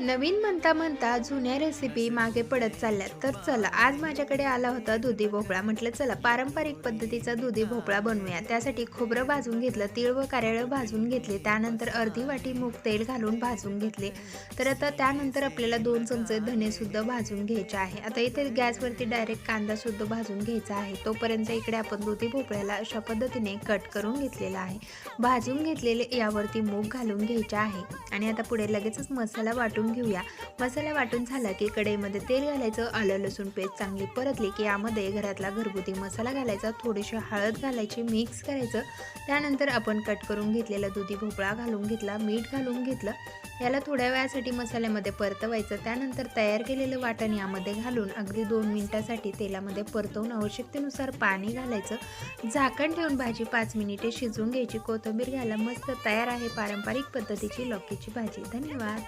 नवीन म्हणता म्हणता जुन्या रेसिपी मागे पडत चालल्यात. तर चला, आज माझ्याकडे आला होता दुधी भोपळा. म्हटलं चला पारंपरिक पद्धतीचा दुधी भोपळा बनवूया. त्यासाठी खोबरं भाजून घेतलं, तीळ व कारळं भाजून घेतले, त्यानंतर अर्धी वाटी मूग तेल घालून भाजून घेतले. तर आता त्यानंतर आपल्याला 2 चमचे धनेसुद्धा भाजून घ्यायचे आहे. आता इथे गॅसवरती डायरेक्ट कांदासुद्धा भाजून घ्यायचा आहे. तोपर्यंत इकडे आपण दुधी भोपळ्याला अशा पद्धतीने कट करून घेतलेला आहे. भाजून घेतलेले यावरती मूग घालून घ्यायचे आहे आणि आता पुढे लगेचच मसाला वाटून घेऊया. मसाला वाटून झाला की कढईमध्ये तेल घालायचं, आलं लसूण पेस्ट चांगली परतली की यामध्ये घरातला घरगुती मसाला घालायचा, थोडीशी हळद घालायची, मिक्स करायचं. त्यानंतर आपण कट करून घेतलेला दुधी भोपळा घालून घेतला, मीठ घालून घेतलं. याला थोड्या वेळासाठी मसाल्यामध्ये परतवायचं. त्यानंतर तयार केलेलं वाटण यामध्ये घालून अगदी 2 मिनिटासाठी तेलामध्ये परतवून आवश्यकतेनुसार पाणी घालायचं. झाकण ठेवून भाजी 5 मिनिटे शिजवून घ्यायची. कोथिंबीर घाला. मस्त तयार आहे पारंपरिक पद्धतीची लौकीची भाजी. धन्यवाद.